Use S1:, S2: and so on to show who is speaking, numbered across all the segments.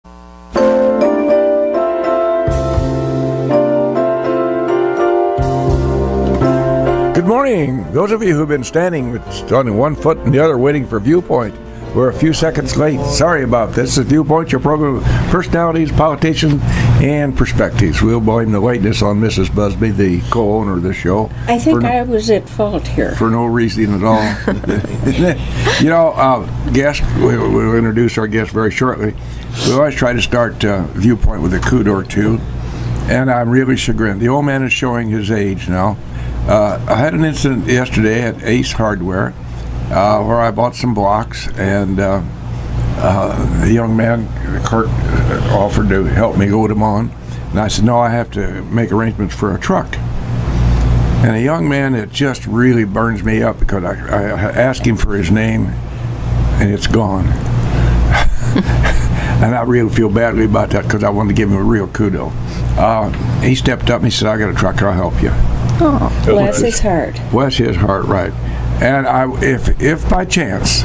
S1: Good morning. Those of you who've been standing on one foot and the other waiting for Viewpoint, we're a few seconds late. Sorry about this. This is Viewpoint, your program of personalities, politicians, and perspectives. We'll blame the lateness on Mrs. Busby, the co-owner of the show.
S2: I think I was at fault here.
S1: For no reason at all. Guest, we'll introduce our guest very shortly. We always try to start Viewpoint with a kudo or two, and I'm really chagrined. The old man is showing his age now. I had an incident yesterday at Ace Hardware where I bought some blocks, and the young man, Kurt, offered to help me load them on. And I said, no, I have to make arrangements for a truck. And a young man, it just really burns me up because I asked him for his name, and it's gone. And I really feel badly about that because I wanted to give him a real kudo. He stepped up and he said, I got a truck, I'll help you.
S2: Oh, bless his heart.
S1: Bless his heart, right. And if by chance,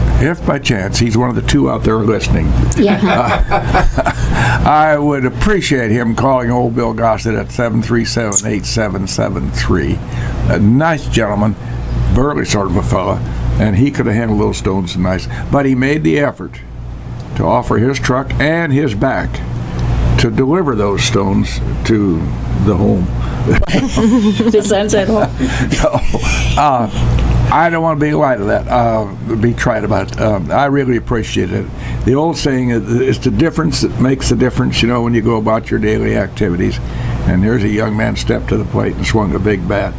S1: he's one of the two out there listening, I would appreciate him calling old Bill Gossett at 737-8773. A nice gentleman, burly sort of a fella, and he could have handled those stones nice. But he made the effort to offer his truck and his back to deliver those stones to the home.
S2: The Sunset Home.
S1: So, I don't want to be light of that, be trite about it. I really appreciate it. The old saying is, it's the difference that makes the difference, when you go about your daily activities. And there's a young man stepped to the plate and swung a big bat.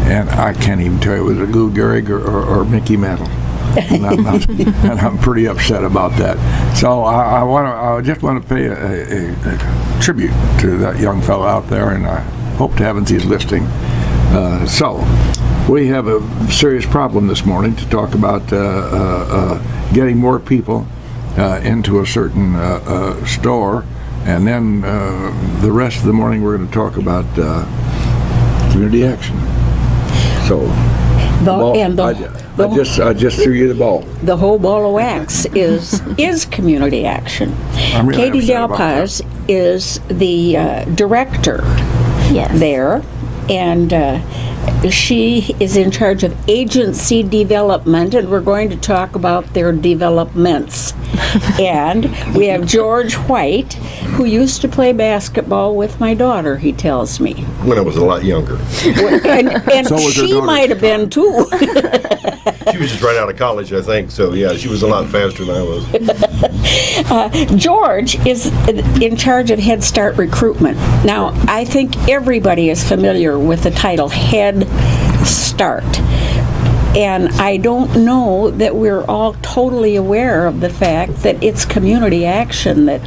S1: And I can't even tell you, it was a Lou Gehrig or Mickey Mantle. And I'm pretty upset about that. So I just want to pay a tribute to that young fellow out there, and I hope to heavens he's listening. So we have a serious problem this morning to talk about getting more people into a certain store, and then the rest of the morning we're going to talk about community action. So I just threw you the ball.
S2: The whole ball of wax is community action. Katie Dalpoas is the director there, and she is in charge of agency development, and we're going to talk about their developments. And we have George White, who used to play basketball with my daughter, he tells me.
S3: When I was a lot younger.
S2: And so she might have been too.
S3: She was just right out of college, I think. So, yeah, she was a lot faster than I was.
S2: George is in charge of Head Start recruitment. Now, I think everybody is familiar with the title Head Start. And I don't know that we're all totally aware of the fact that it's community action that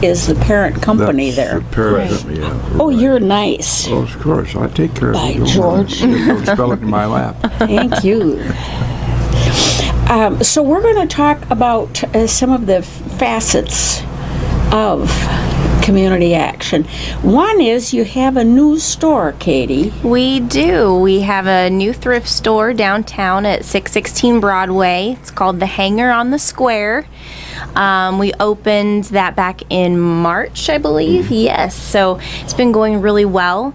S2: is the parent company.
S1: That's
S2: there.
S1: The parent company, yeah.
S2: Oh, right. You're nice.
S1: Oh, of course. I take care of
S2: By
S1: it.
S2: George.
S1: Don't spell it in my lap.
S2: Thank you. So we're going to talk about some of the facets of community action. One is you have a new store, Katie.
S4: We do. We have a new thrift store downtown at 616 Broadway. It's called The Hanger on the Square. We opened that back in March, I believe. Mm-hmm. Yes. So it's been going really well.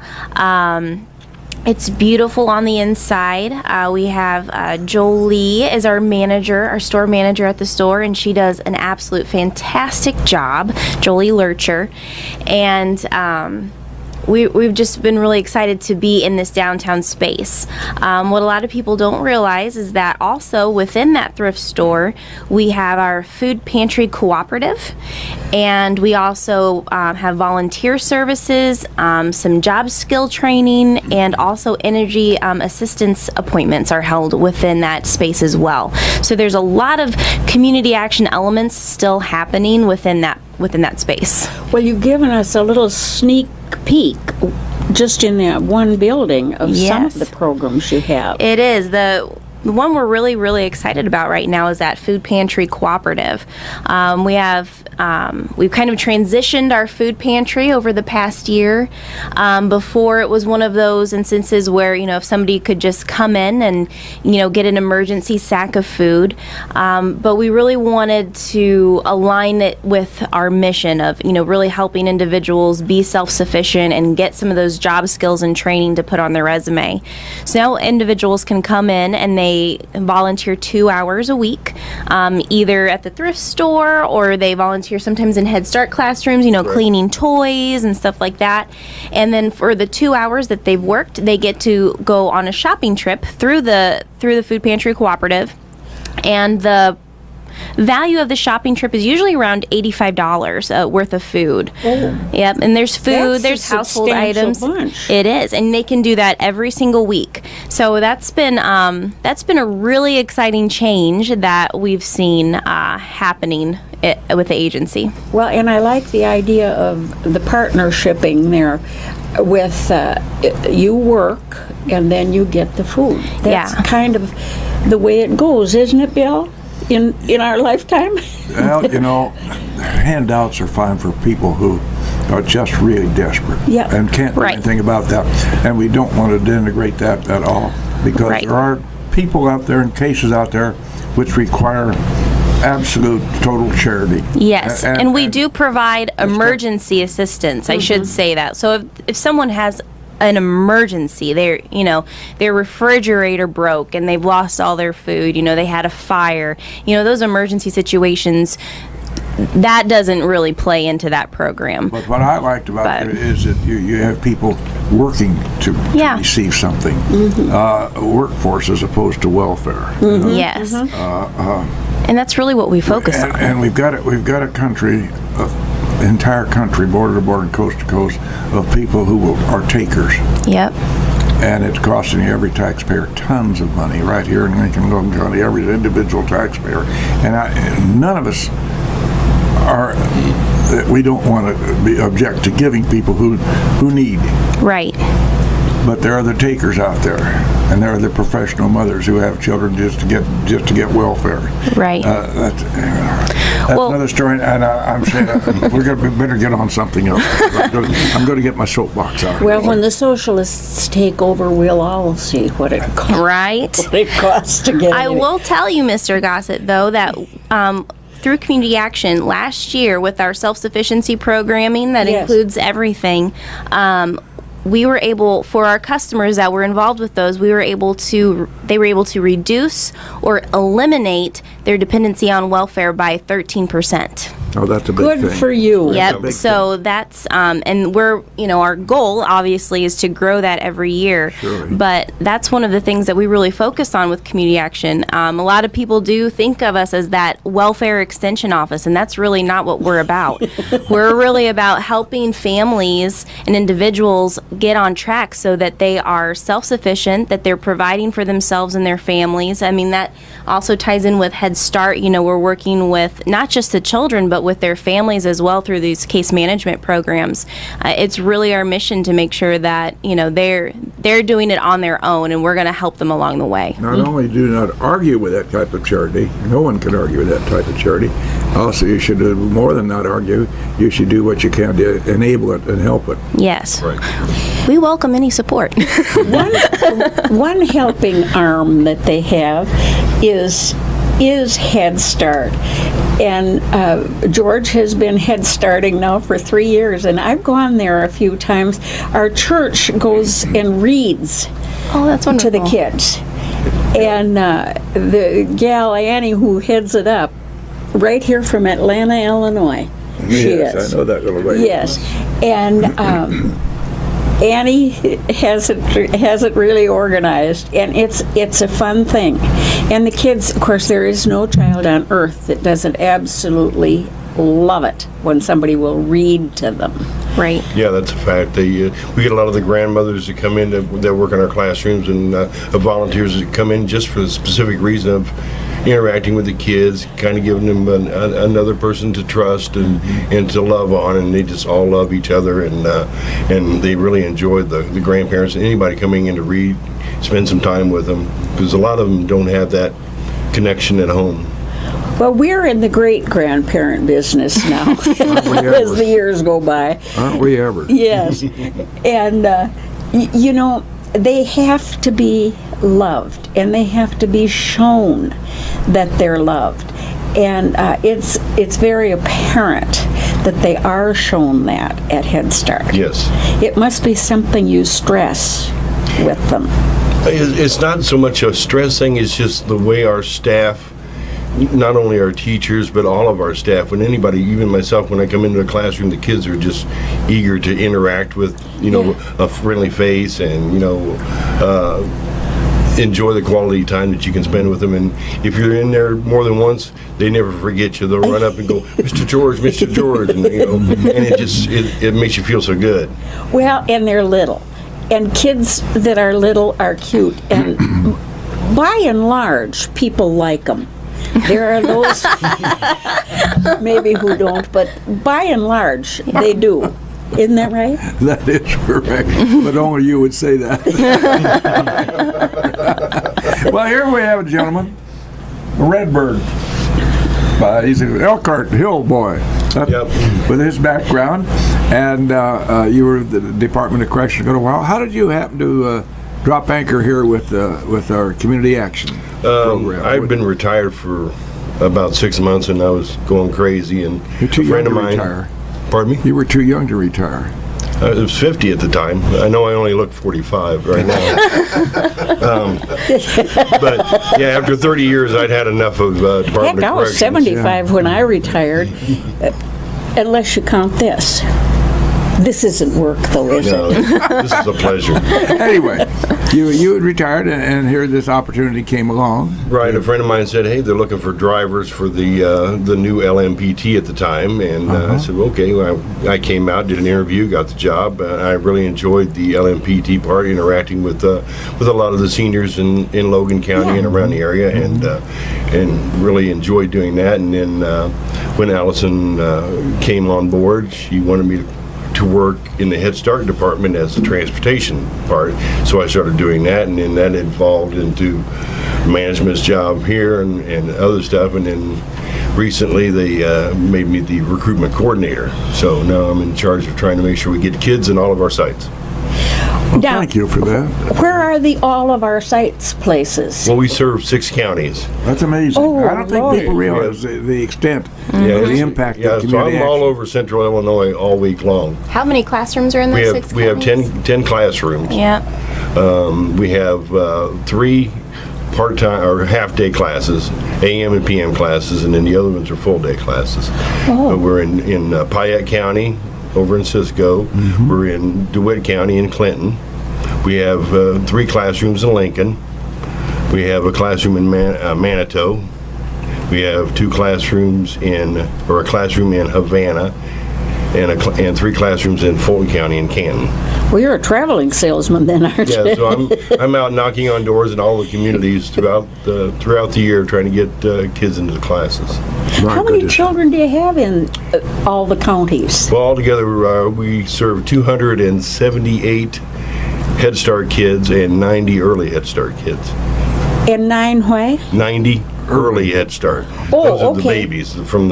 S4: It's beautiful on the inside. We have Jolie is our manager, our store manager at the store, and she does an absolute fantastic job, Jolie Lurcher. And we've just been really excited to be in this downtown space. What a lot of people don't realize is that also within that thrift store, we have our food pantry cooperative, and we also have volunteer services, some job skill training, and also energy assistance appointments are held within that space as well. So there's a lot of community action elements still happening within that space.
S2: Well, you've given us a little sneak peek just in that one building of some of the programs you have.
S4: It is. the one we're really excited about right now is that food pantry cooperative. We've kind of transitioned our food pantry over the past year. Before, it was one of those instances where, if somebody could just come in and, get an emergency sack of food. But we really wanted to align it with our mission of, really helping individuals be self-sufficient and get some of those job skills and training to put on their resume. So now individuals can come in and they volunteer 2 hours a week, either at the thrift store or they volunteer sometimes in Head Start classrooms, cleaning toys and stuff like that. And then for the 2 hours that they've worked, they get to go on a shopping trip through the food pantry cooperative. And the value of the shopping trip is usually around $85 worth of food.
S2: Oh.
S4: Yep, and there's food,
S2: That's
S4: there's
S2: a
S4: household
S2: substantial
S4: items.
S2: bunch.
S4: It is, and they can do that every single week. So that's been a really exciting change that we've seen happening with the agency.
S2: Well, and I like the idea of the partnershiping there with you work and then you get the food. That's
S4: Yeah.
S2: kind of the way it goes, isn't it, Bill? In our lifetime?
S1: Well, handouts are fine for people who are just really desperate
S2: Yeah.
S1: and can't do
S4: Right.
S1: anything about that. And we don't want to denigrate that at all, because
S4: Right.
S1: there are people out there and cases out there which require absolute total charity.
S4: Yes, and we do provide emergency assistance. I should say that. So if someone has an emergency, their refrigerator broke and they've lost all their food, they had a fire, those emergency situations, that doesn't really play into that program.
S1: But what I liked about
S4: But-
S1: it is that you have people working to
S4: Yeah.
S1: receive something, workforce as opposed to welfare.
S4: Yes. And that's really what we focus on.
S1: And we've got a country, entire country, border to border, coast to coast, of people who are takers,
S4: Yep.
S1: and it's costing every taxpayer tons of money right here in Lincoln County, every individual taxpayer, and none of us are. We don't want to object to giving people who need.
S4: Right.
S1: But there are the takers out there, and there are the professional mothers who have children just to get welfare.
S4: Right.
S1: That's
S4: Well-
S1: another story, and I'm saying we better get on something else. I'm going to get my soapbox out.
S2: Well, when the socialists take over, we'll all see what it costs.
S4: Right.
S2: To get
S4: I
S2: it.
S4: will tell you, Mr. Gossett, though, that through Community Action last year with our self-sufficiency programming that
S2: Yes.
S4: includes everything, we were able, for our customers that were involved with those, they were able to reduce or eliminate their dependency on welfare by 13%.
S1: Oh, that's a big thing.
S2: Good for you.
S4: Yep.
S1: big
S4: So that's and we're our goal obviously is to grow that every year.
S1: Surely.
S4: But that's one of the things that we really focus on with Community Action. A lot of people do think of us as that welfare extension office, and that's really not what we're about. We're really about helping families and individuals get on track so that they are self-sufficient, that they're providing for themselves and their families. I mean, that also ties in with Head Start. We're working with not just the children, but with their families as well through these case management programs. It's really our mission to make sure that they're doing it on their own, and we're going to help them along the way.
S1: Not only do not argue with that type of charity, no one can argue with that type of charity. Also, you should do more than not argue. You should do what you can to enable it and help it.
S4: Yes.
S3: Right.
S4: We welcome any support.
S2: One helping arm that they have is Head Start. And George has been Head Starting now for 3 years, and I've gone there a few times. Our church goes and reads
S4: Oh, that's
S2: to
S4: wonderful.
S2: the kids. And the gal, Annie, who heads it up, right here from Atlanta, Illinois. She
S1: Yes,
S2: is.
S1: I know that little lady.
S2: Yes, and Annie has it really organized, and it's a fun thing. And the kids, of course, there is no child on earth that doesn't absolutely love it when somebody will read to them.
S4: Right.
S3: Yeah, that's a fact. We get a lot of the grandmothers that come in that work in our classrooms, and volunteers that come in just for the specific reason of interacting with the kids, kind of giving them another person to trust and to love on, and they just all love each other, and they really enjoy the grandparents and anybody coming in to read, spend some time with them, because a lot of them don't have that connection at home.
S2: Well, we're in the great-grandparent business now, as the years go by.
S1: Aren't we ever?
S2: Yes. And, you know, they have to be loved, and they have to be shown that they're loved. And it's very apparent that they are shown that at Head Start.
S3: Yes.
S2: It must be something you stress with them.
S3: It's not so much a stress thing, it's just the way our staff, not only our teachers, but all of our staff, when anybody, even myself, when I come into the classroom, the kids are just eager to interact with, a friendly face and, enjoy the quality time that you can spend with them. And if you're in there more than once, they never forget you. They'll run up and go, Mr. George, Mr. George, and, and it makes you feel so good.
S2: Well, and they're little. And kids that are little are cute. And by and large, people like them. There are those maybe who don't, but by and large, they do. Isn't that right?
S1: That is correct, but only you would say that. Well, here we have a gentleman, a Redbird. He's an Elkhart Hill boy.
S3: Yep.
S1: With his background, and you were the Department of Corrections for a while. How did you happen to drop anchor here with our community action program?
S3: I've been retired for about 6 months, and I was going crazy. And
S1: You're too
S3: a
S1: young
S3: friend
S1: to
S3: of mine,
S1: retire.
S3: Pardon me?
S1: You were too young to retire.
S3: I was 50 at the time. I know I only look 45 right now. But yeah, after 30 years, I'd had enough of Department
S2: Heck,
S3: of
S2: I was
S3: Corrections.
S2: 75 when I retired, unless you count this. This isn't work, though, is
S3: No,
S2: it?
S3: this is a pleasure.
S1: Anyway, you had retired, and here this opportunity came along.
S3: Right, a friend of mine said, "Hey, they're looking for drivers for the new LMPT at the time," and I said, well, "Okay." Well, I came out, did an interview, got the job. I really enjoyed the LMPT part, interacting with a lot of the seniors in Logan County and around the area, and really enjoyed doing that. And then when Allison came on board, she wanted me to work in the Head Start department as the transportation part. So I started doing that, and then that evolved into management's job here and other stuff. And then recently they made me the recruitment coordinator. So now I'm in charge of trying to make sure we get kids in all of our sites.
S1: Well,
S2: Now,
S1: thank you for that.
S2: Where are all of our sites places?
S3: Well, we serve 6 counties.
S1: That's amazing.
S2: Oh,
S1: I don't think
S2: Lord.
S1: people realize the extent,
S3: Yeah,
S1: the
S3: it's-
S1: impact
S3: yeah,
S1: of
S3: so
S1: community
S3: I'm all
S1: action.
S3: over Central Illinois all week long.
S4: How many classrooms are in those six
S3: We have
S4: counties?
S3: 10 classrooms.
S4: Yeah.
S3: We have 3 part-time or half-day classes, AM and PM classes, and then the other ones are full-day classes. We're in Piatt County, over in Cisco. We're in DeWitt County in Clinton. We have 3 classrooms in Lincoln. We have a classroom in Manitou. We have 2 classrooms a classroom in Havana, and 3 classrooms in Fulton County in Canton.
S2: Well, you're a traveling salesman then, aren't you?
S3: Yeah, so I'm out knocking on doors in all the communities throughout the year, trying to get kids into the classes.
S1: My
S2: How many
S1: goodness.
S2: children do you have in all the counties?
S3: Well, altogether, we serve 278 Head Start kids and 90 early Head Start kids.
S2: And 9 what?
S3: 90 early Head Start.
S2: Oh,
S3: Those are the
S2: okay.
S3: babies from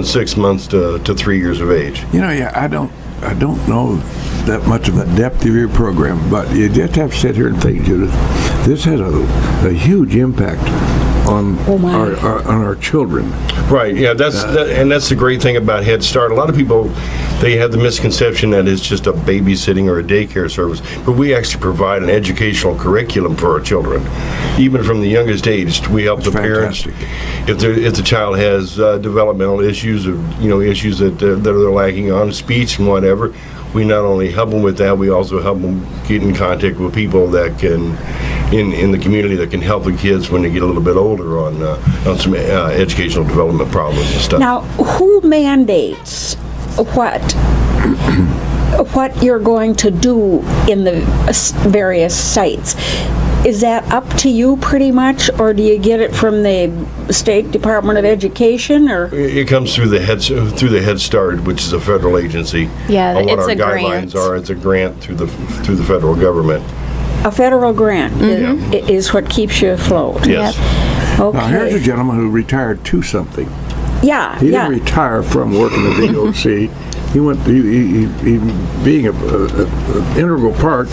S3: 6 months to 3 years of age.
S1: I don't know that much of the depth of your program, but you just have to sit here and think, Judith. This has a huge impact on
S2: my.
S1: our children.
S3: Right, yeah, that's the great thing about Head Start. A lot of people, they have the misconception that it's just a babysitting or a daycare service, but we actually provide an educational curriculum for our children. Even from the youngest age, we help the parents.
S1: Fantastic.
S3: If the child has developmental issues or issues that they're lacking on, speech and whatever, we not only help them with that, we also help them get in contact with people that can, in the community, that can help the kids when they get a little bit older on some educational development problems and stuff.
S2: Now, who mandates what you're going to do in the various sites? Is that up to you pretty much, or do you get it from the State Department of Education, or?
S3: It comes through the Head Start, which is a federal agency.
S4: Yeah,
S3: On what
S4: it's
S3: our
S4: a grant.
S3: guidelines are. It's a grant through the federal government.
S2: A federal grant is what keeps you afloat?
S3: Yes.
S2: Okay.
S1: Now, here's a gentleman who retired to something.
S2: Yeah,
S1: He
S2: yeah.
S1: didn't retire from working at VOC. He went, he being an integral part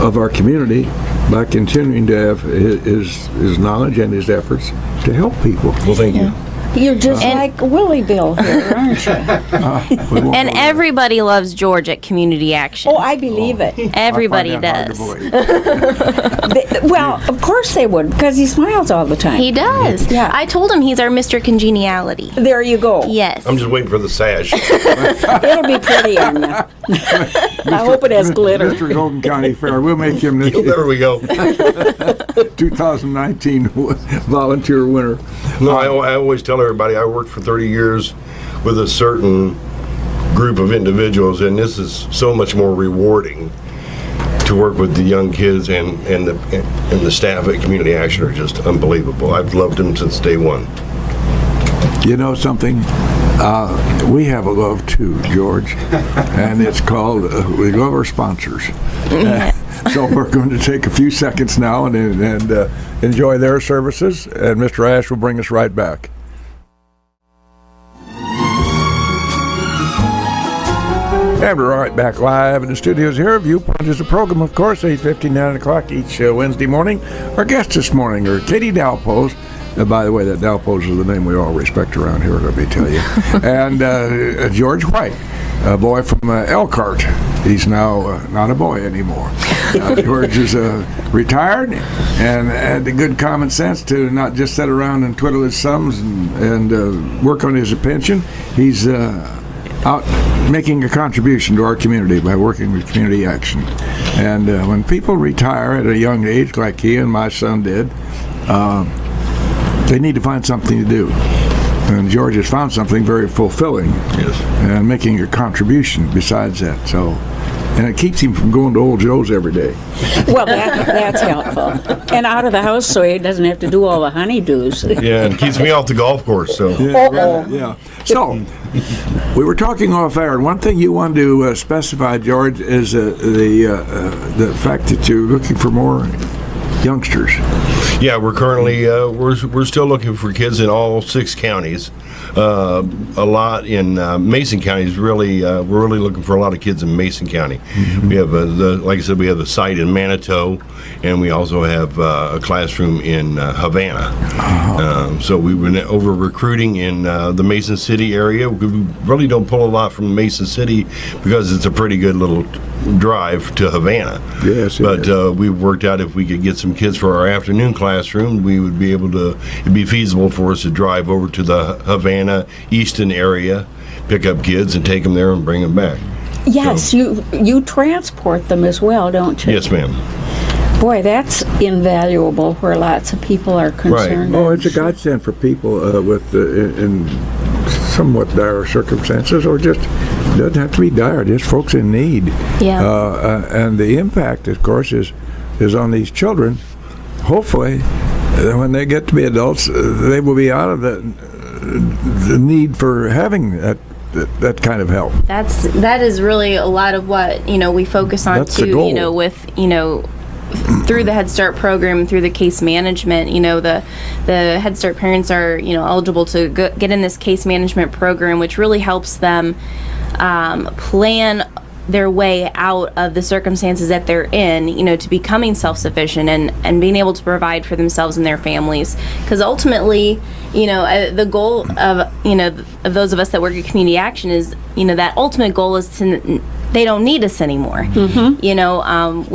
S1: of our community by continuing to have his knowledge and his efforts to help people.
S3: Well, thank you.
S2: You're just like Willie Bill here, aren't you?
S4: And everybody loves George at Community Action.
S2: Oh, I believe it.
S4: Everybody
S1: I find that
S4: does.
S1: hard to believe.
S2: Well, of course they would, because he smiles all the time.
S4: He does.
S2: Yeah.
S4: I told him he's our Mr. Congeniality.
S2: There you go.
S4: Yes.
S3: I'm just waiting for the sash.
S2: It'll be pretty on you. I hope it has glitter.
S1: Mr. Golden County Fair. We'll make him the
S3: There we go.
S1: 2019 volunteer winner.
S3: No, I always tell everybody I worked for 30 years with a certain group of individuals, and this is so much more rewarding to work with the young kids, and the staff at Community Action are just unbelievable. I've loved them since day one.
S1: You know something? We have a love too, George, and it's called, we love our sponsors. So we're going to take a few seconds now and enjoy their services, and Mr. Ash will bring us right back. And we're right back live in the studios here. Viewpoint is a program, of course, 8:50, 9 o'clock each Wednesday morning. Our guests this morning are Katie Dalpoas. By the way, that Dalpoas is the name we all respect around here, let me tell you. And George White, a boy from Elkhart. He's now not a boy anymore. George is retired and had the good common sense to not just sit around and twiddle his thumbs and work on his pension. He's out making a contribution to our community by working with Community Action. And when people retire at a young age, like he and my son did, they need to find something to do. And George has found something very fulfilling.
S3: Yes.
S1: And making a contribution besides that. So, and it keeps him from going to Old Joe's every day.
S2: Well, that's helpful. And out of the house so he doesn't have to do all the honeydews.
S3: Yeah, and keeps me off the golf course. So
S1: Yeah. So, we were talking off air, and one thing you wanted to specify, George, is the fact that you're looking for more youngsters.
S3: yeah, we're currently we're still looking for kids in all 6 counties. A lot in Mason County is really we're really looking for a lot of kids in Mason County.
S1: Mm-hmm.
S3: We have like I said, we have the site in Manitou, and we also have a classroom in Havana. So we've been over recruiting in the Mason City area. We really don't pull a lot from Mason City because it's a pretty good little drive to Havana.
S1: Yes, it
S3: but
S1: is.
S3: we worked out if we could get some kids for our afternoon classroom, we would be able to. It'd be feasible for us to drive over to the Havana Easton area, pick up kids and take them there and bring them back.
S2: Yes, you transport them as well, don't you?
S3: Yes, ma'am.
S2: Boy, that's invaluable where lots of people are concerned.
S1: Oh, it's a godsend for people with in somewhat dire circumstances, or just doesn't have to be dire, just folks in need.
S4: Yeah.
S1: And the impact, of course, is on these children. Hopefully, when they get to be adults, they will be out of the need for having that kind of help.
S4: That is really a lot of what we focus on
S1: That's the
S4: too.
S1: goal.
S4: With through the Head Start program, through the case management, the Head Start parents are eligible to get in this case management program, which really helps them plan their way out of the circumstances that they're in, to becoming self-sufficient and being able to provide for themselves and their families. Because ultimately, the goal of those of us that work at Community Action is, that ultimate goal is to they don't need us anymore. Mm-hmm.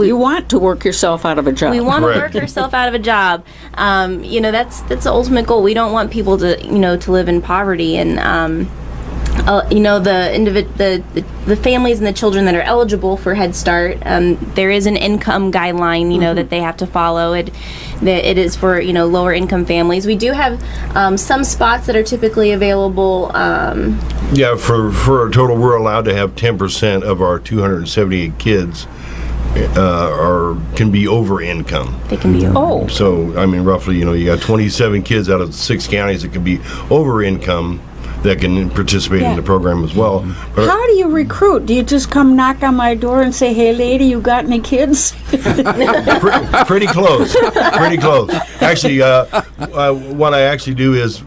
S2: You want to work yourself out of a job.
S4: We want to
S3: Correct.
S4: work ourselves out of a job. That's the ultimate goal. We don't want people to to live in poverty, and the families and the children that are eligible for Head Start, there is an income guideline, that they have to follow. It is for lower income families. We do have some spots that are typically available.
S3: Yeah, for a total, we're allowed to have 10% of our 278 kids can be over income.
S4: They can be over.
S2: Oh,
S3: So, I mean, roughly, you got 27 kids out of 6 counties that can be over income that can participate in the program as well. But
S2: how do you recruit? Do you just come knock on my door and say, "Hey, lady, you got any kids?"
S3: pretty close. Pretty close. Actually, what I actually do is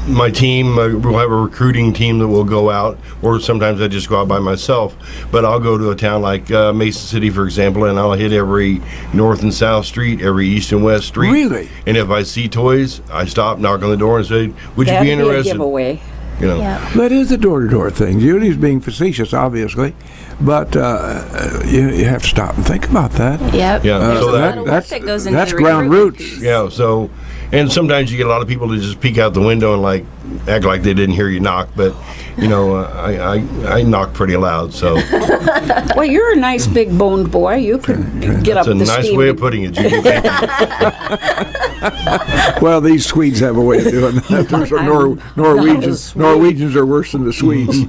S3: my team, we'll have a recruiting team that will go out, or sometimes I just go out by myself. But I'll go to a town like Mason City, for example, and I'll hit every north and south street, every east and west street.
S1: Really?
S3: And if I see toys, I stop, knock on the door, and say, "Would you
S2: That'd
S3: be
S2: be a
S3: interested?"
S2: giveaway.
S4: Yeah.
S1: That is a door-to-door thing. Judy's being facetious, obviously, but you have to stop and think about that.
S4: Yep.
S3: Yeah,
S4: There's
S3: so
S4: a lot of work that goes into
S1: that's
S4: the
S1: ground
S4: recruitment
S1: roots.
S4: piece.
S3: Yeah, so, and sometimes you get a lot of people to just peek out the window and act like they didn't hear you knock, but I knock pretty loud, so
S2: Well, you're a nice big boned boy. You could get up
S3: that's a
S2: the
S3: nice
S2: steam.
S3: way of putting it, Judy. Thank you.
S1: Well, these Swedes have a way of doing that. There's Norwegians. Norwegians are worse than the Swedes.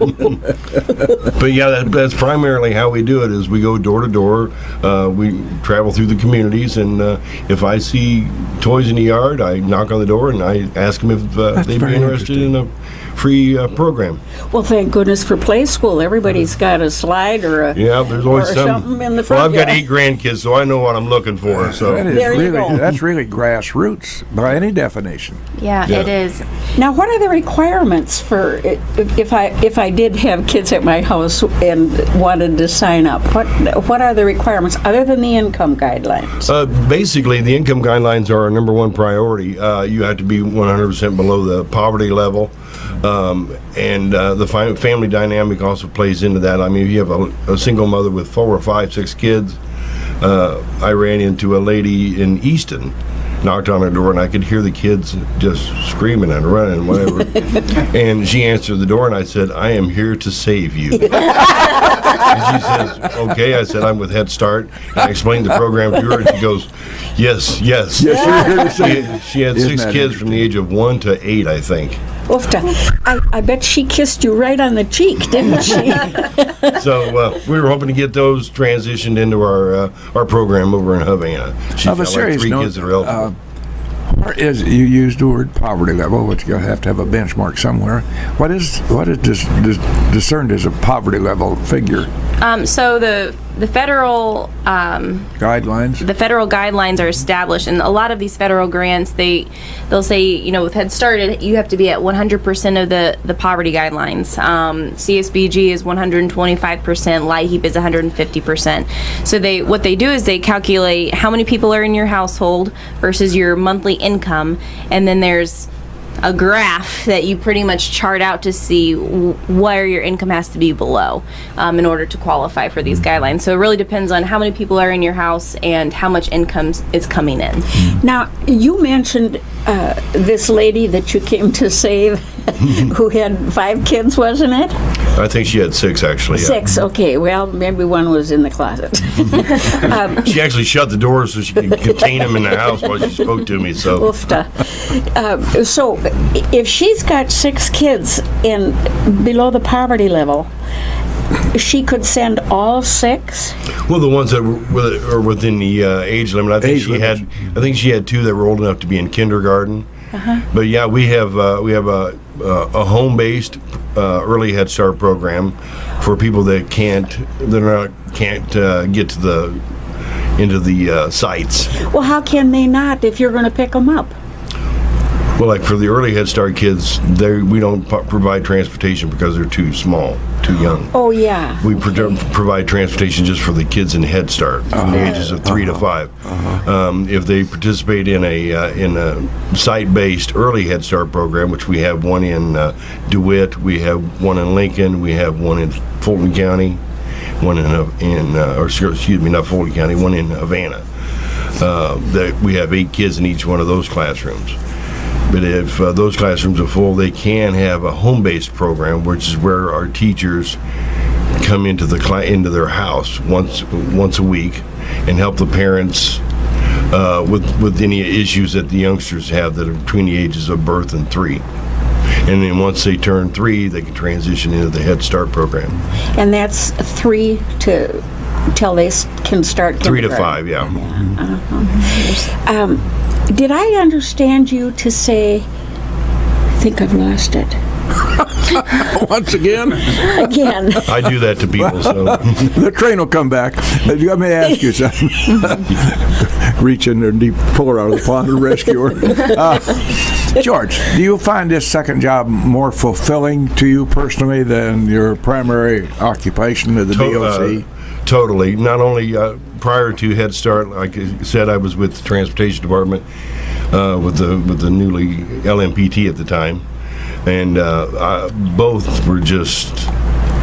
S3: But yeah, that's primarily how we do it. Is we go door to door. We travel through the communities, and if I see toys in the yard, I knock on the door and I ask them if they'd be
S1: very
S3: interested in a free program.
S2: Well, thank goodness for play school. Everybody's got a slide or a
S3: Yeah, there's always
S2: or
S3: some.
S2: something in the
S3: Well, I've
S2: front
S3: got
S2: yard.
S3: 8 grandkids, so I know what I'm looking for. So
S1: That is
S2: There you go.
S1: that's really grassroots by any definition.
S4: Yeah,
S3: Yeah.
S4: it is.
S2: Now, what are the requirements for if I did have kids at my house and wanted to sign up? What are the requirements other than the income guidelines?
S3: basically, the income guidelines are our number one priority. You have to be 100% below the poverty level. And the family dynamic also plays into that. I mean, if you have a single mother with 4 or 5, 6 kids, I ran into a lady in Easton, knocked on her door, and I could hear the kids just screaming and running and whatever. And she answered the door, and I said, "I am here to save you." And she says, "Okay." I said, "I'm with Head Start." And I explained the program to her, and she goes, "Yes, yes."
S1: Yes, you're here to say.
S3: She had
S1: Isn't
S3: 6
S1: that
S3: kids from the age of 1 to 8, I think.
S2: Oofta. I bet she kissed you right on the cheek, didn't she?
S3: So we were hoping to get those transitioned into our program over in Havana. She's
S1: Of a
S3: got
S1: serious
S3: 3
S1: note,
S3: kids that are eligible.
S1: you used the word poverty level, which you have to have a benchmark somewhere. What is discerned as a poverty level figure?
S4: So the federal
S1: Guidelines?
S4: the federal guidelines are established, and a lot of these federal grants they'll say with Head Start you have to be at 100% of the poverty guidelines. CSBG is 125%, LIHEAP is 150%. So what they do is they calculate how many people are in your household versus your monthly income, and then there's a graph that you pretty much chart out to see where your income has to be below in order to qualify for these guidelines. So it really depends on how many people are in your house and how much income is coming in.
S2: Now, you mentioned this lady that you came to save who had 5 kids, wasn't it?
S3: I think she had 6, actually. Yeah.
S2: 6, okay. Well, maybe one was in the closet.
S3: She actually shut the door so she could contain them in the house while she spoke to me. So
S2: Oofta. So, if she's got 6 kids and below the poverty level, she could send all 6?
S3: well, the ones that are within the age limit, I think she had 2 that were old enough to be in kindergarten. But yeah, we have a home-based early Head Start program for people that can't get to into the sites.
S2: Well, how can they not if you're going to pick them up?
S3: Well, like for the early Head Start kids, we don't provide transportation because they're too small, too young.
S2: Oh, yeah.
S3: We provide transportation just for the kids in Head Start from the ages of 3 to 5. If they participate in a site-based early Head Start program, which we have one in DeWitt, we have one in Lincoln, we have one in Fulton County, one not Fulton County, one in Havana. We have 8 kids in each one of those classrooms. But if those classrooms are full, they can have a home-based program, which is where our teachers come into their house once a week and help the parents with any issues that the youngsters have that are between the ages of birth and 3. And then once they turn 3, they can transition into the Head Start program.
S2: And that's 3 to till they can start
S3: 3 to
S2: kindergarten.
S3: 5, yeah.
S2: Did I understand you to say, I think I've lost it,
S1: Once again,
S2: again?
S3: I do that to people, so.
S1: the train will come back. Let me ask you something. Reach in there and pull her out of the pond and rescue her. George, do you find this second job more fulfilling to you personally than your primary occupation of the DOC?
S3: Totally. Not only prior to Head Start, like I said, I was with the Transportation Department with the newly LMPT at the time, and both were just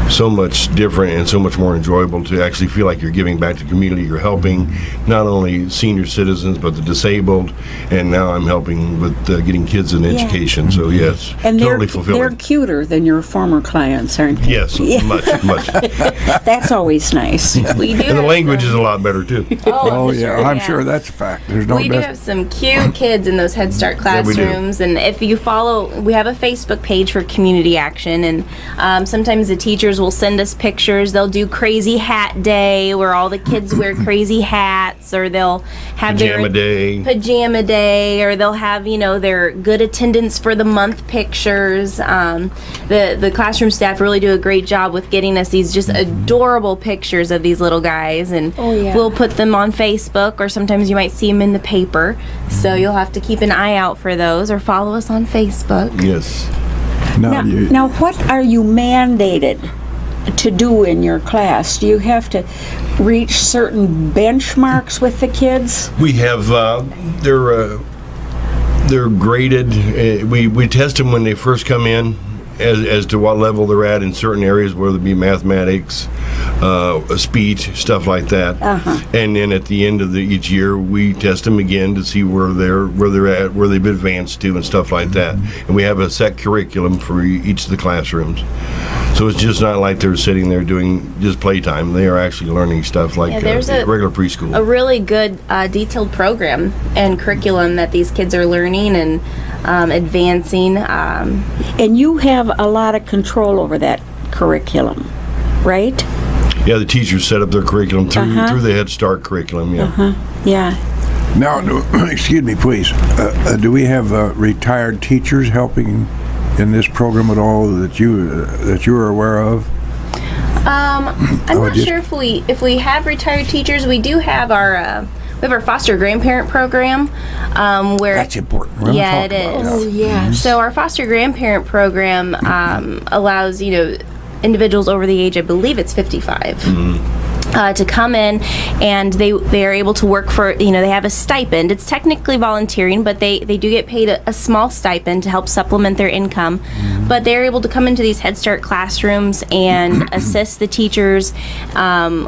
S3: so much different and so much more enjoyable to actually feel like you're giving back to the community. You're helping not only senior citizens but the disabled, and now I'm helping with getting kids an education. So yes,
S2: And
S3: totally
S2: they're
S3: fulfilling.
S2: cuter than your former clients, aren't they?
S3: Yes, much.
S2: That's always nice.
S4: We do.
S3: And the language is a lot better too.
S1: Oh, yeah,
S4: sure,
S1: I'm sure that's a fact. There's no
S4: We do
S1: doubt.
S4: have some cute kids in those Head Start
S3: we do.
S4: classrooms, and if you follow, we have a Facebook page for Community Action, and sometimes the teachers will send us pictures. They'll do Crazy Hat Day, where all the kids wear crazy hats, or they'll have
S3: Pajama day.
S4: Pajama Day, or they'll have their good attendance for the month pictures. The classroom staff really do a great job with getting us these just adorable pictures of these little guys, and we'll put them on Facebook, or sometimes you might see them in the paper. So you'll have to keep an eye out for those, or follow us on Facebook.
S3: Yes.
S2: Now, what are you mandated to do in your class? Do you have to reach certain benchmarks with the kids?
S3: We have they're graded. We test them when they first come in as to what level they're at in certain areas, whether it be mathematics, speech, stuff like that. And then at the end of each year, we test them again to see where they're at, where they've advanced to, and stuff like that. And we have a set curriculum for each of the classrooms. So it's just not like they're sitting there doing just playtime. They are actually learning stuff like
S4: there's
S3: regular preschool.
S4: A really good detailed program and curriculum that these kids are learning and advancing.
S2: And you have a lot of control over that curriculum, right?
S3: Yeah, the teachers set up their curriculum through the Head Start curriculum. Yeah.
S2: Yeah.
S1: Now, excuse me, please. Do we have retired teachers helping in this program at all that you are aware of?
S4: I'm not sure if we have retired teachers. We do have our foster grandparent program where
S1: That's important. We're
S4: yeah, it
S1: talking about
S4: is.
S1: that.
S2: Yeah.
S4: So our foster grandparent program allows individuals over the age, I believe it's 55. To come in, and they are able to work for, they have a stipend. It's technically volunteering, but they do get paid a small stipend to help supplement their income. But they're able to come into these Head Start classrooms and assist the teachers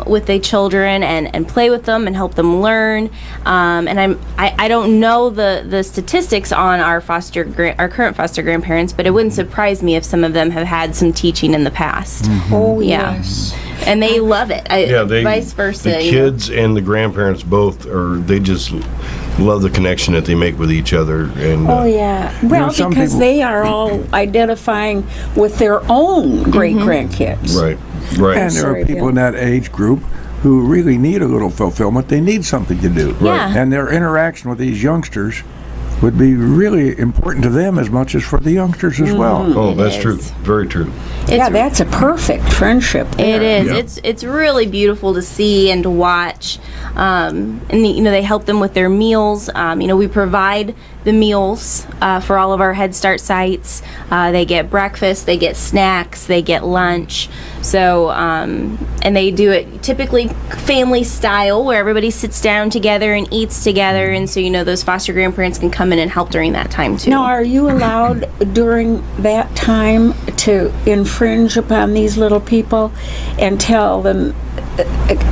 S4: with the children and play with them and help them learn. And I don't know the statistics on our current foster grandparents, but it wouldn't surprise me if some of them have had some teaching in the past.
S2: Oh,
S4: Yeah.
S2: yes.
S4: And they love it. Vice versa.
S3: The kids and the grandparents both they just love the connection that they make with each other. And
S2: Oh, yeah. Well,
S1: some
S2: because
S1: people-
S2: they are all identifying with their own great-grandkids.
S3: right.
S1: And there are
S2: Sorry,
S1: people
S2: Bill.
S1: in that age group who really need a little fulfillment. They need something to do.
S4: Yeah.
S1: And their interaction with these youngsters would be really important to them as much as for the youngsters as well.
S3: Oh,
S4: It
S3: that's
S4: is.
S3: true. Very true.
S2: Yeah, that's a perfect friendship there.
S4: It is.
S3: Yeah.
S4: It's really beautiful to see and to watch. And they help them with their meals. We provide the meals for all of our Head Start sites. They get breakfast, they get snacks, they get lunch. So, and they do it typically family style, where everybody sits down together and eats together. And so, those foster grandparents can come in and help during that time too.
S2: Now, are you allowed during that time to infringe upon these little people and tell them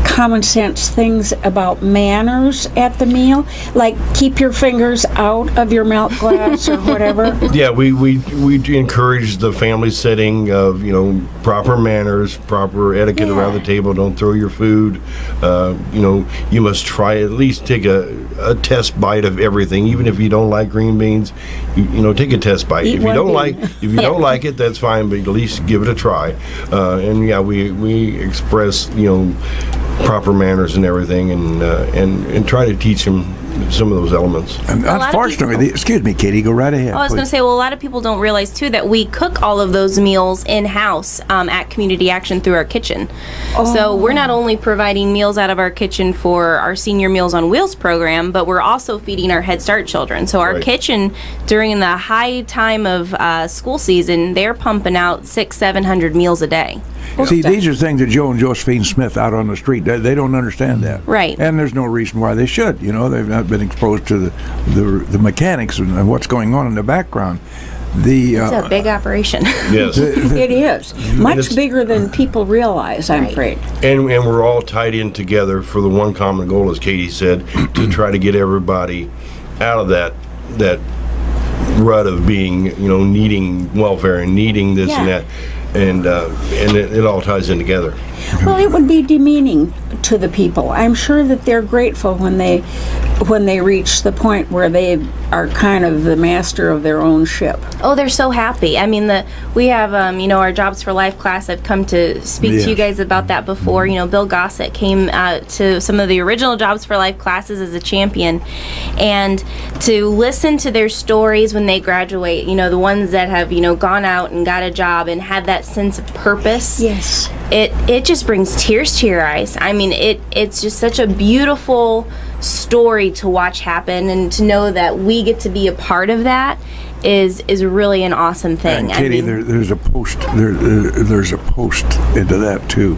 S2: common sense things about manners at the meal? Like keep your fingers out of your milk glass or whatever?
S3: Yeah, we encourage the family setting of proper manners, proper etiquette around the table. Don't throw your food. You must try at least take a test bite of everything, even if you don't like green beans. Take a test bite.
S2: Eat
S3: If you
S2: one
S3: don't
S2: bean.
S3: don't like it, that's fine, but at least give it a try. And yeah, we express proper manners and everything, and try to teach them some of those elements.
S1: And unfortunately, excuse me, Katie, go right ahead.
S4: I was going to say, well, a lot of people don't realize too that we cook all of those meals in-house at Community Action through our kitchen. So we're not only providing meals out of our kitchen for our Senior Meals on Wheels program, but we're also feeding our Head Start children. So our
S3: Right.
S4: kitchen, during the high time of school season, they're pumping out 600-700 meals a day.
S1: See, these are things that Joe and Josephine Smith out on the street, they don't understand that.
S4: Right.
S1: And there's no reason why they should. You know, they've not been exposed to the mechanics and what's going on in the background.
S4: It's a big operation.
S3: Yes.
S2: It is. Much
S3: it's-
S2: bigger than people realize, I'm
S4: Right.
S2: afraid.
S3: And we're all tied in together for the one common goal, as Katie said, to try to get everybody out of that rut of being, needing welfare and needing this and
S2: Yeah.
S3: that. And it all ties in together.
S2: Well, it would be demeaning to the people. I'm sure that they're grateful when they reach the point where they are kind of the master of their own ship.
S4: Oh, they're so happy. I mean, we have, our Jobs for Life class. I've come to speak to you
S1: Yes.
S4: guys about that before. Bill Gossett came to some of the original Jobs for Life classes as a champion. And to listen to their stories when they graduate, the ones that have, gone out and got a job and had that sense of purpose.
S2: Yes.
S4: It just brings tears to your eyes. I mean, it's just such a beautiful story to watch happen, and to know that we get to be a part of that is really an awesome thing.
S1: And Katie, there's a post. There's a post into that too.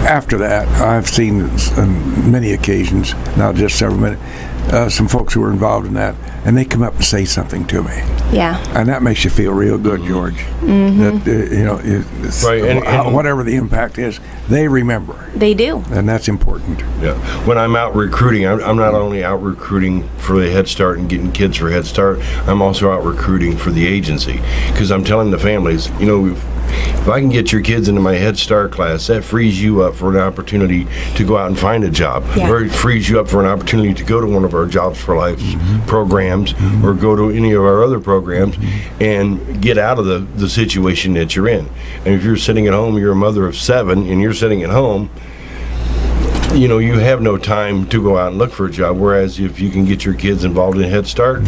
S1: After that, I've seen on many occasions, not just several minutes, some folks who were involved in that, and they come up and say something to me.
S4: Yeah.
S1: And that makes you feel real good, George.
S4: Mm-hmm.
S1: That it's,
S3: Right, and-
S1: whatever the impact is, they remember,
S4: They do.
S1: and that's important.
S3: Yeah. When I'm out recruiting, I'm not only out recruiting for the Head Start and getting kids for Head Start, I'm also out recruiting for the agency, because I'm telling the families, if I can get your kids into my Head Start class, that frees you up for an opportunity to go out and find a job.
S2: Yeah.
S3: Or it frees you up for an opportunity to go to one of our Jobs for Life programs, or go to any of our other programs and get out of the situation that you're in. And if you're sitting at home, you're a mother of 7, and you're sitting at home, you have no time to go out and look for a job. Whereas if you can get your kids involved in Head Start,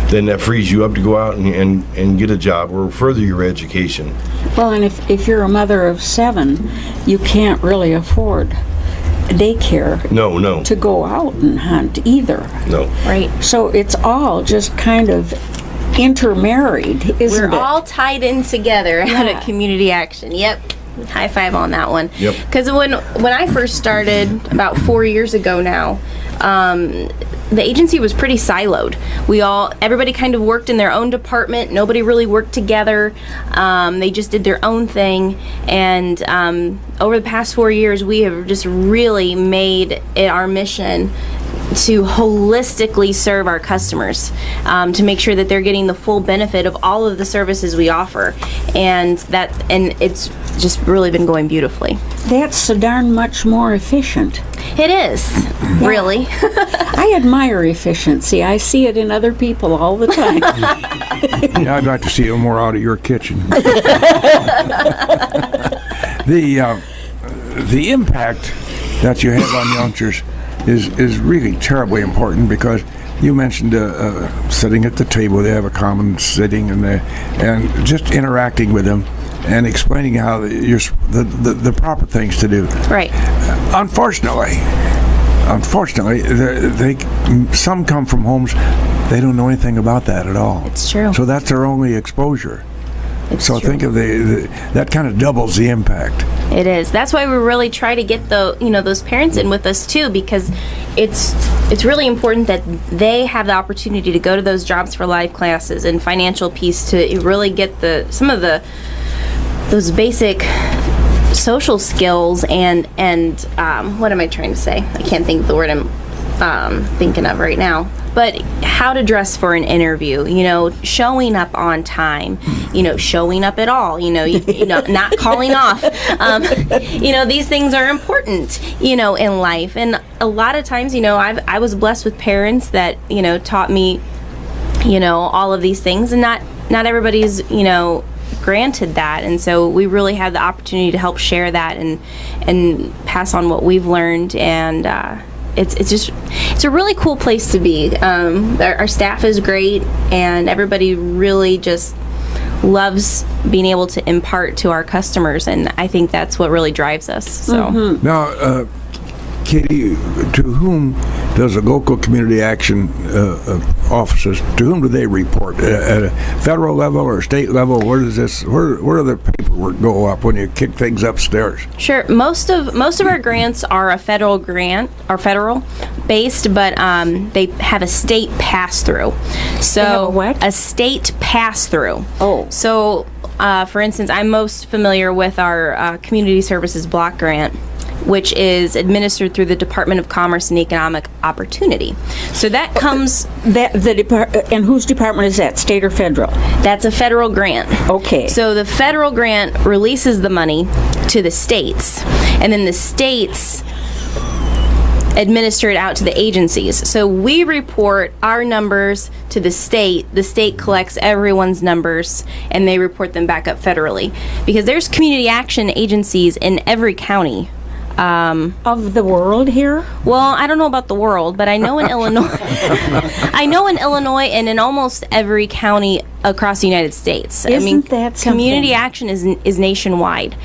S3: then that frees you up to go out and get a job or further your education.
S2: Well, and if you're a mother of 7, you can't really afford daycare
S3: No.
S2: to go out and hunt either.
S3: No.
S4: Right.
S2: So it's all just kind of intermarried, isn't
S4: We're
S2: it?
S4: all tied in together out
S2: Yeah.
S4: at Community Action. Yep. High five on that one.
S3: Yep.
S4: Because when I first started about 4 years ago now, the agency was pretty siloed. Everybody kind of worked in their own department. Nobody really worked together. They just did their own thing. And over the past 4 years, we have just really made it our mission to holistically serve our customers, to make sure that they're getting the full benefit of all of the services we offer, and it's just really been going beautifully.
S2: That's so darn much more efficient.
S4: It is, really.
S2: I admire efficiency. I see it in other people all the time.
S1: Yeah, I'd like to see more out of your kitchen. The impact that you have on youngsters is really terribly important, because you mentioned sitting at the table. They have a common sitting, and just interacting with them and explaining how the proper things to do.
S4: Right.
S1: Unfortunately, some come from homes they don't know anything about that at all.
S4: It's true.
S1: So that's their only exposure.
S4: It's
S1: So
S4: true.
S1: think of that kind of doubles the impact.
S4: It is. That's why we really try to get those parents in with us too, because it's really important that they have the opportunity to go to those Jobs for Life classes and financial piece to really get some of those basic social skills and what am I trying to say? I can't think of the word I'm thinking of right now. But how to dress for an interview, showing up on time, showing up at all, not calling off. These things are important, in life. And a lot of times, I was blessed with parents that, taught me, all of these things. And not everybody's, granted that, and so we really had the opportunity to help share that and pass on what we've learned, and it's a really cool place to be. Our staff is great, and everybody really just loves being able to impart to our customers, and I think that's what really drives us. So
S1: Now, Katie, to whom does the local community action offices, to whom do they report? At a federal level or state level? Where does this? Where do the paperwork go up when you kick things upstairs?
S4: Sure. Most of our grants are a federal grant, or federal based, but they have a state pass through. So
S2: They have a what?
S4: A state pass through.
S2: Oh.
S4: So, for instance, I'm most familiar with our community services block grant, which is administered through the Department of Commerce and Economic Opportunity. So that comes...
S2: And whose department is that, state or federal?
S4: That's a federal grant.
S2: Okay.
S4: So the federal grant releases the money to the states, and then the states administer it out to the agencies. So we report our numbers to the state collects everyone's numbers, and they report them back up federally. Because there's community action agencies in every county.
S2: Of the world here?
S4: Well, I don't know about the world, but I know in Illinois, and in almost every county across the United States.
S2: Isn't that something?
S4: Community action is nationwide,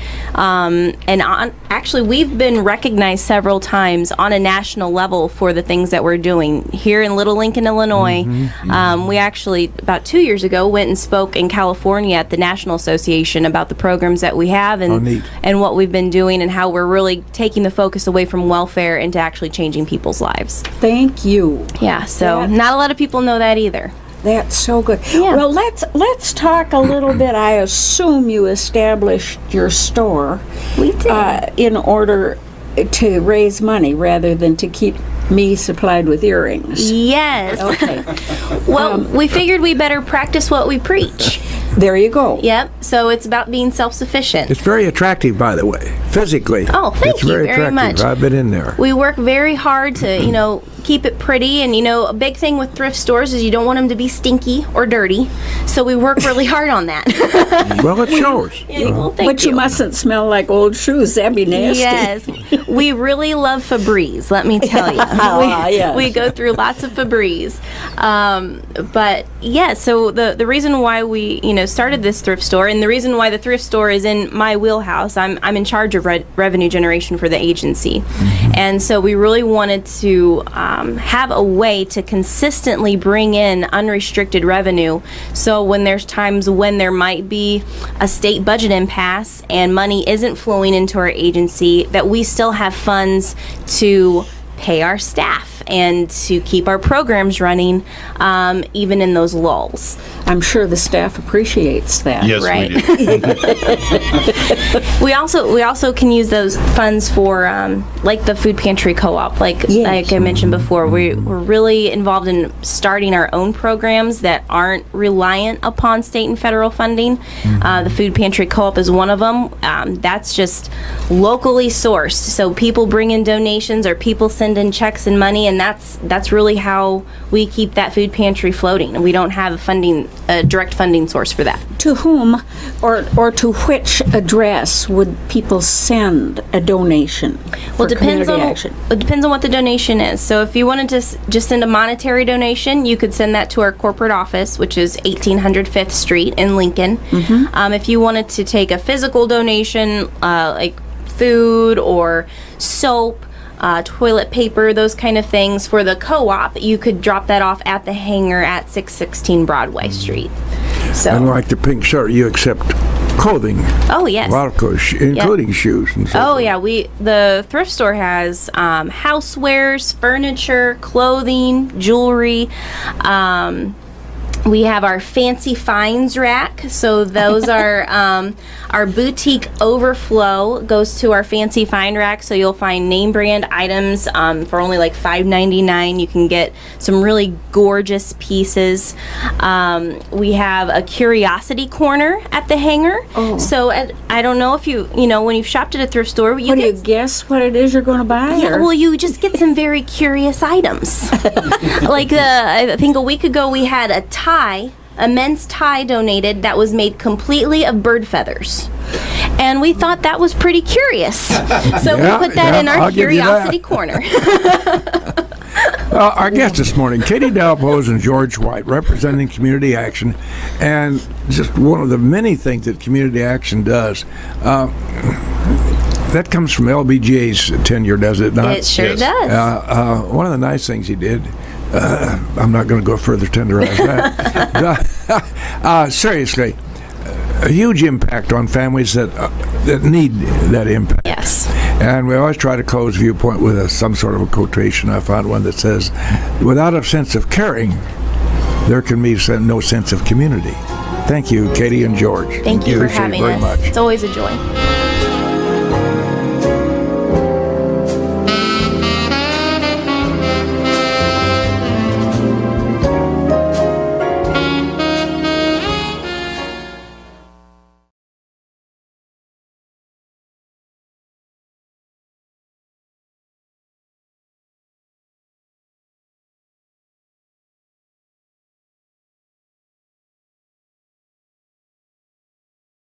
S4: actually, we've been recognized several times on a national level for the things that we're doing here in Little Lincoln, Illinois. We actually about 2 years ago went and spoke in California at the National Association about the programs that we have and what we've been doing and how we're really taking the focus away from welfare into actually changing people's lives.
S2: Thank you.
S4: Yeah, so not a lot of people know that either.
S2: That's so good.
S4: Yeah.
S2: Well, let's talk a little bit. I assume you established your store
S4: We did.
S2: in order to raise money rather than to keep me supplied with earrings.
S4: Yes.
S2: Okay.
S4: Well, we figured we better practice what we preach.
S2: There you go.
S4: Yep. So it's about being self-sufficient.
S1: It's very attractive, by the way, physically.
S4: Oh, thank
S1: it's
S4: you
S1: very
S4: very
S1: attractive.
S4: much.
S1: I've been in there.
S4: We work very hard to, keep it pretty. And, a big thing with thrift stores is you don't want them to be stinky or dirty. So we work really hard on that.
S1: Well, it shows.
S4: Well, thank
S2: But you mustn't smell like old shoes. That'd be nasty.
S4: Yes. We really love Febreze, let me tell you.
S2: Yes.
S4: We go through lots of Febreze. But, yeah, so the reason why we, started this thrift store, and the reason why the thrift store is in my wheelhouse, I'm in charge of revenue generation for the agency. And so we really wanted to have a way to consistently bring in unrestricted revenue. So when there's times when there might be a state budget impasse and money isn't flowing into our agency, that we still have funds to pay our staff and to keep our programs running, even in those lulls.
S2: I'm sure the staff appreciates that.
S3: Yes,
S4: Right.
S3: we do.
S4: We also can use those funds for like the food pantry co-op. Like I mentioned before, we're really involved in starting our own programs that aren't reliant upon state and federal funding. The food pantry co-op is one of them. That's just locally sourced. So people bring in donations or people send in checks and money, and that's really how we keep that food pantry floating. And we don't have a direct funding source for that.
S2: To whom or to which address would people send a donation for community action?
S4: It depends on what the donation is. So if you wanted to just send a monetary donation, you could send that to our corporate office, which is 1800 5th Street in Lincoln. If you wanted to take a physical donation, like food or soap, toilet paper, those kind of things for the co-op, you could drop that off at the hangar at 616 Broadway Street. So,
S1: Unlike the pink shirt, you accept clothing.
S4: oh yes.
S1: A lot of clothes, including shoes and so
S4: Oh
S1: forth.
S4: yeah, the thrift store has housewares, furniture, clothing, jewelry. We have our fancy finds rack. So those are our boutique overflow goes to our fancy find rack. So you'll find name brand items for only like $5.99. You can get some really gorgeous pieces. We have a curiosity corner at the hangar. So I don't know if when you've shopped at a thrift store,
S2: What do you guess what it is you're going to buy?
S4: yeah,
S2: or-
S4: well, you just get some very curious items. Like I think a week ago we had a tie a men's tie donated that was made completely of bird feathers. And we thought that was pretty curious. So we put that in our
S1: I'll give you that.
S4: curiosity corner.
S1: Our guest this morning, Katie Dalpoas and George White, representing Community Action, and just one of the many things that Community Action does. That comes from LBJ's tenure, does it not?
S4: It sure
S3: Yes.
S4: does.
S1: One of the nice things he did, I'm not going to go further tenderize that. Seriously, a huge impact on families that need that impact.
S4: Yes.
S1: And we always try to close Viewpoint with some sort of a quotation. I found one that says, without a sense of caring, there can be no sense of community. Thank you, Katie and George.
S4: Thank you for
S1: Appreciate it
S4: having
S1: very
S4: us.
S1: much.
S4: It's always a joy.